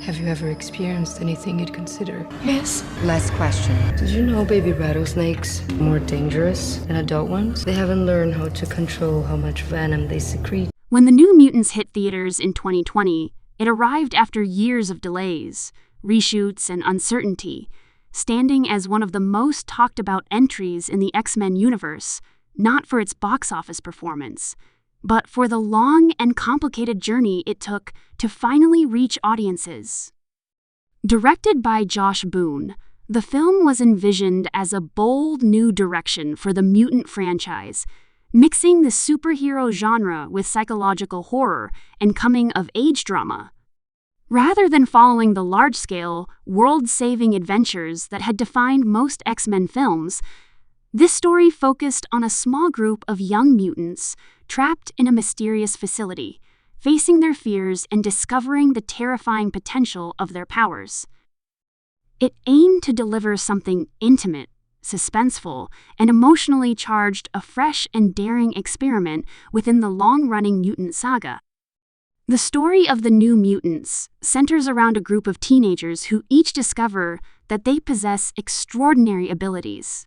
Have you ever experienced anything you'd consider? Yes. Less question. Did you know baby rattlesnakes are more dangerous than adult ones? They haven't learned how to control how much venom they secrete. When the New Mutants hit theaters in 2020, it arrived after years of delays, reshoots, and uncertainty, standing as one of the most talked about entries in the X-Men universe, not for its box office performance, but for the long and complicated journey it took to finally reach audiences. Directed by Josh Boone, the film was envisioned as a bold new direction for the Mutant franchise, mixing the superhero genre with psychological horror and coming-of-age drama. Rather than following the large-scale, world-saving adventures that had defined most X-Men films, this story focused on a small group of young mutants trapped in a mysterious facility, facing their fears and discovering the terrifying potential of their powers. It aimed to deliver something intimate, suspenseful, and emotionally charged, a fresh and daring experiment within the long-running mutant saga. The story of the New Mutants centers around a group of teenagers who each discover that they possess extraordinary abilities.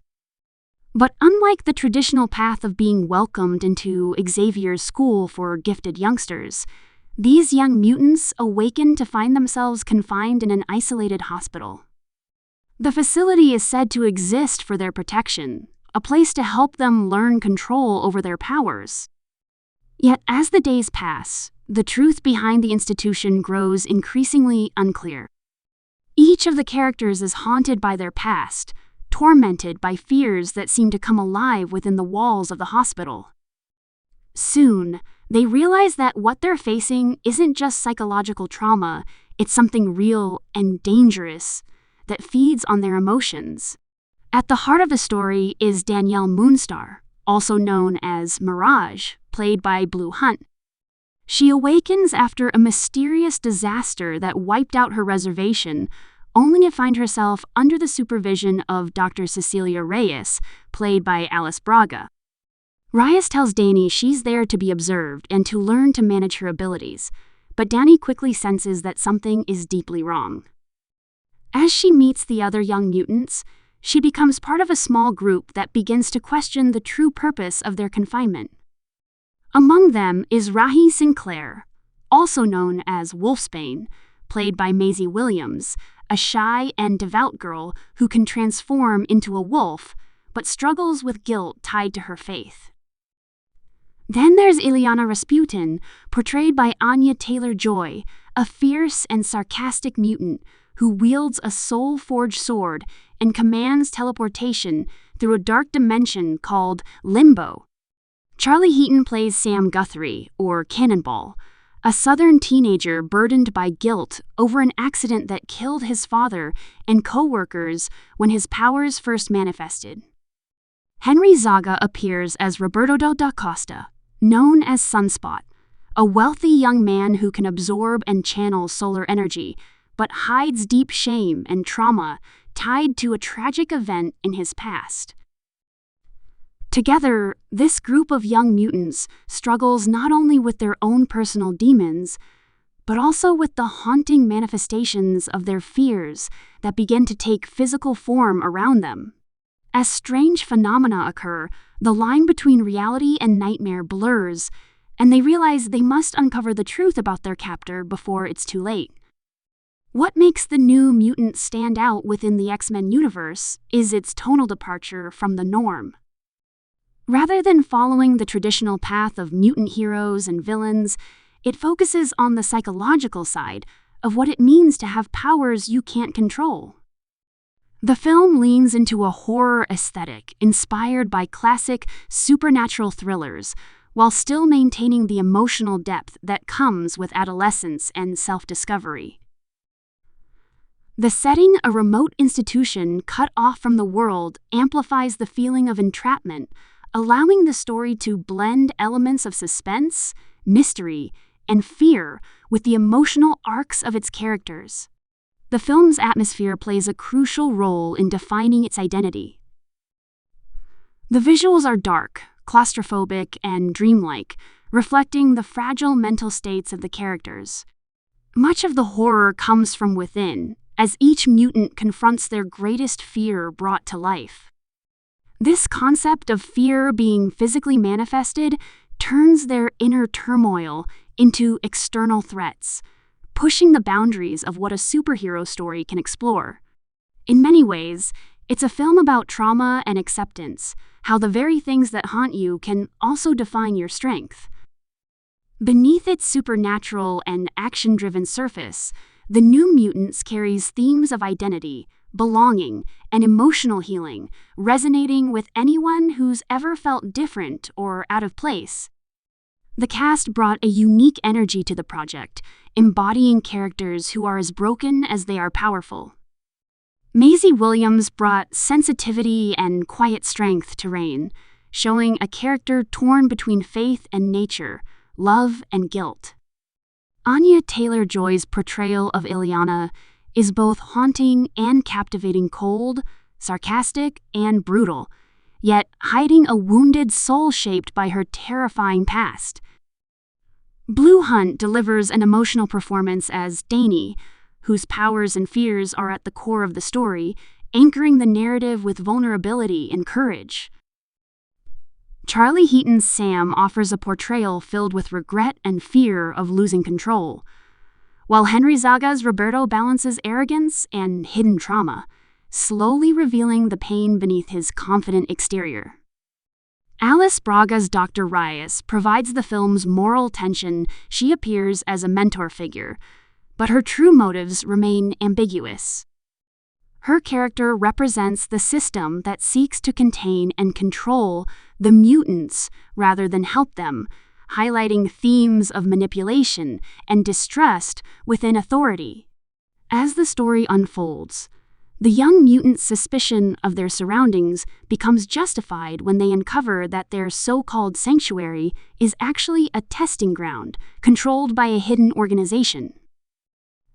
But unlike the traditional path of being welcomed into Xavier's school for gifted youngsters, these young mutants awaken to find themselves confined in an isolated hospital. The facility is said to exist for their protection, a place to help them learn control over their powers. Yet as the days pass, the truth behind the institution grows increasingly unclear. Each of the characters is haunted by their past, tormented by fears that seem to come alive within the walls of the hospital. Soon, they realize that what they're facing isn't just psychological trauma, it's something real and dangerous that feeds on their emotions. At the heart of the story is Danielle Moonstar, also known as Mirage, played by Blu Hunt. She awakens after a mysterious disaster that wiped out her reservation, only to find herself under the supervision of Dr. Cecilia Reyes, played by Alice Braga. Reyes tells Dani she's there to be observed and to learn to manage her abilities, but Dani quickly senses that something is deeply wrong. As she meets the other young mutants, she becomes part of a small group that begins to question the true purpose of their confinement. Among them is Rahne Sinclair, also known as Wolfsbane, played by Maisie Williams, a shy and devout girl who can transform into a wolf, but struggles with guilt tied to her faith. Then there's Illyana Rasputin, portrayed by Anya Taylor-Joy, a fierce and sarcastic mutant who wields a soul-forged sword and commands teleportation through a dark dimension called Limbo. Charlie Heaton plays Sam Guthrie, or Cannonball, a southern teenager burdened by guilt over an accident that killed his father and co-workers when his powers first manifested. Henry Zaga appears as Roberto da Costa, known as Sunspot, a wealthy young man who can absorb and channel solar energy, but hides deep shame and trauma tied to a tragic event in his past. Together, this group of young mutants struggles not only with their own personal demons, but also with the haunting manifestations of their fears that begin to take physical form around them. As strange phenomena occur, the line between reality and nightmare blurs, and they realize they must uncover the truth about their captor before it's too late. What makes the New Mutant stand out within the X-Men universe is its tonal departure from the norm. Rather than following the traditional path of mutant heroes and villains, it focuses on the psychological side of what it means to have powers you can't control. The film leans into a horror aesthetic inspired by classic supernatural thrillers, while still maintaining the emotional depth that comes with adolescence and self-discovery. The setting, a remote institution cut off from the world, amplifies the feeling of entrapment, allowing the story to blend elements of suspense, mystery, and fear with the emotional arcs of its characters. The film's atmosphere plays a crucial role in defining its identity. The visuals are dark, claustrophobic, and dreamlike, reflecting the fragile mental states of the characters. Much of the horror comes from within, as each mutant confronts their greatest fear brought to life. This concept of fear being physically manifested turns their inner turmoil into external threats, pushing the boundaries of what a superhero story can explore. In many ways, it's a film about trauma and acceptance, how the very things that haunt you can also define your strength. Beneath its supernatural and action-driven surface, the New Mutants carries themes of identity, belonging, and emotional healing, resonating with anyone who's ever felt different or out of place. The cast brought a unique energy to the project, embodying characters who are as broken as they are powerful. Maisie Williams brought sensitivity and quiet strength to Rahne, showing a character torn between faith and nature, love and guilt. Anya Taylor-Joy's portrayal of Ileana is both haunting and captivating, cold, sarcastic, and brutal, yet hiding a wounded soul shaped by her terrifying past. Blu Hunt delivers an emotional performance as Dani, whose powers and fears are at the core of the story, anchoring the narrative with vulnerability and courage. Charlie Heaton's Sam offers a portrayal filled with regret and fear of losing control, while Henry Zaga's Roberto balances arrogance and hidden trauma, slowly revealing the pain beneath his confident exterior. Alice Braga's Dr. Reyes provides the film's moral tension. She appears as a mentor figure, but her true motives remain ambiguous. Her character represents the system that seeks to contain and control the mutants rather than help them, highlighting themes of manipulation and distrust within authority. As the story unfolds, the young mutants' suspicion of their surroundings becomes justified when they uncover that their so-called sanctuary is actually a testing ground controlled by a hidden organization.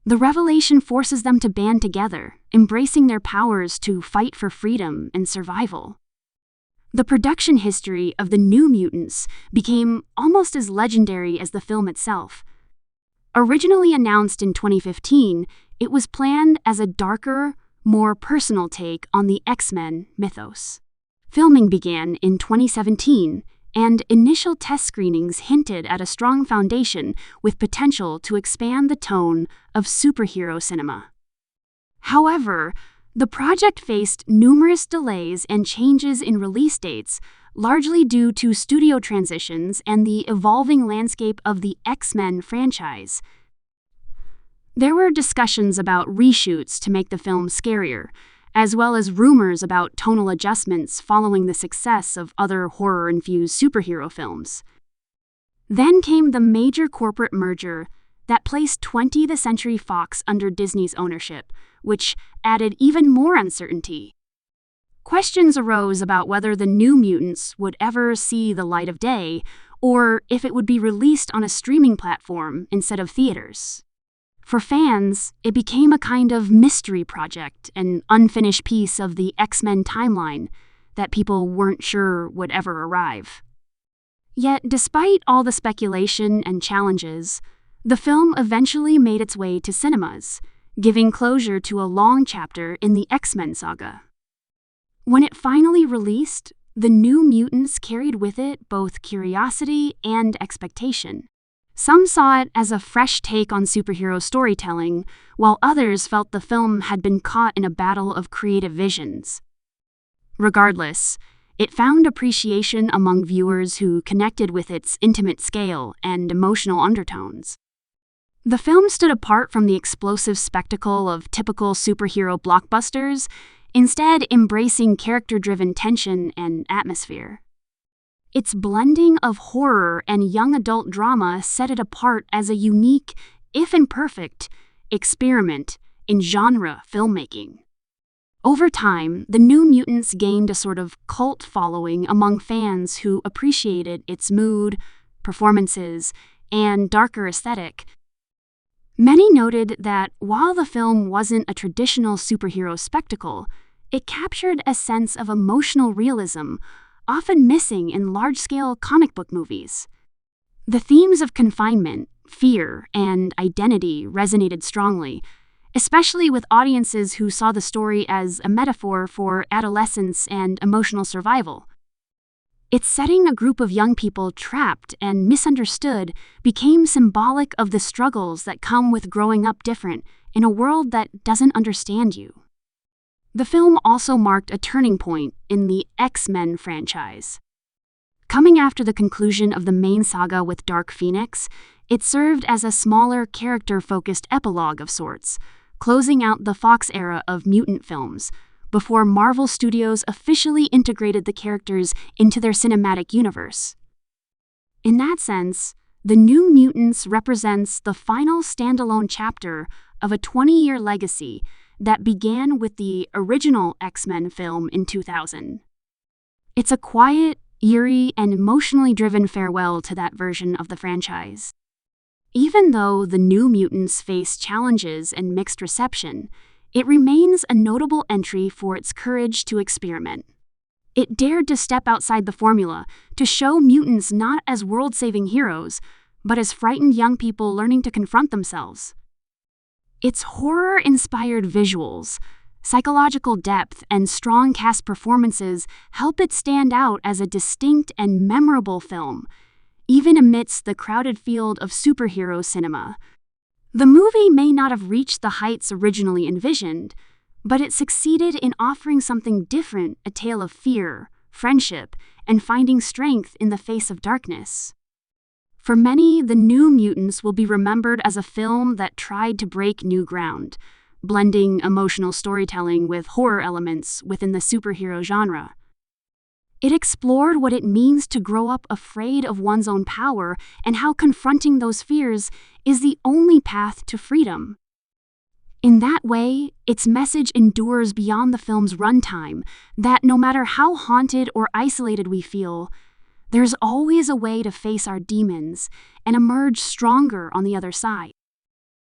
The revelation forces them to band together, embracing their powers to fight for freedom and survival. The production history of the New Mutants became almost as legendary as the film itself. Originally announced in 2015, it was planned as a darker, more personal take on the X-Men mythos. Filming began in 2017, and initial test screenings hinted at a strong foundation with potential to expand the tone of superhero cinema. However, the project faced numerous delays and changes in release dates, largely due to studio transitions and the evolving landscape of the X-Men franchise. There were discussions about reshoots to make the film scarier, as well as rumors about tonal adjustments following the success of other horror-infused superhero films. Then came the major corporate merger that placed 20th Century Fox under Disney's ownership, which added even more uncertainty. Questions arose about whether the New Mutants would ever see the light of day, or if it would be released on a streaming platform instead of theaters. For fans, it became a kind of mystery project, an unfinished piece of the X-Men timeline that people weren't sure would ever arrive. Yet, despite all the speculation and challenges, the film eventually made its way to cinemas, giving closure to a long chapter in the X-Men saga. When it finally released, the New Mutants carried with it both curiosity and expectation. Some saw it as a fresh take on superhero storytelling, while others felt the film had been caught in a battle of creative visions. Regardless, it found appreciation among viewers who connected with its intimate scale and emotional undertones. The film stood apart from the explosive spectacle of typical superhero blockbusters, instead embracing character-driven tension and atmosphere. Its blending of horror and young adult drama set it apart as a unique, if imperfect, experiment in genre filmmaking. Over time, the New Mutants gained a sort of cult following among fans who appreciated its mood, performances, and darker aesthetic. Many noted that while the film wasn't a traditional superhero spectacle, it captured a sense of emotional realism, often missing in large-scale comic book movies. The themes of confinement, fear and identity resonated strongly, especially with audiences who saw the story as a metaphor for adolescence and emotional survival. Its setting a group of young people trapped and misunderstood became symbolic of the struggles that come with growing up different in a world that doesn't understand you. The film also marked a turning point in the X-Men franchise. Coming after the conclusion of the main saga with Dark Phoenix, it served as a smaller, character-focused epilogue of sorts, closing out the Fox era of mutant films, before Marvel Studios officially integrated the characters into their cinematic universe. In that sense, the New Mutants represents the final standalone chapter of a 20-year legacy that began with the original X-Men film in 2000. It's a quiet, eerie, and emotionally driven farewell to that version of the franchise. Even though the New Mutants face challenges and mixed reception, it remains a notable entry for its courage to experiment. It dared to step outside the formula, to show mutants not as world-saving heroes, but as frightened young people learning to confront themselves. Its horror-inspired visuals, psychological depth, and strong cast performances help it stand out as a distinct and memorable film, even amidst the crowded field of superhero cinema. The movie may not have reached the heights originally envisioned, but it succeeded in offering something different, a tale of fear, friendship, and finding strength in the face of darkness. For many, The New Mutants will be remembered as a film that tried to break new ground, blending emotional storytelling with horror elements within the superhero genre. It explored what it means to grow up afraid of one's own power and how confronting those fears is the only path to freedom. In that way, its message endures beyond the film's runtime, that no matter how haunted or isolated we feel, there's always a way to face our demons and emerge stronger on the other side.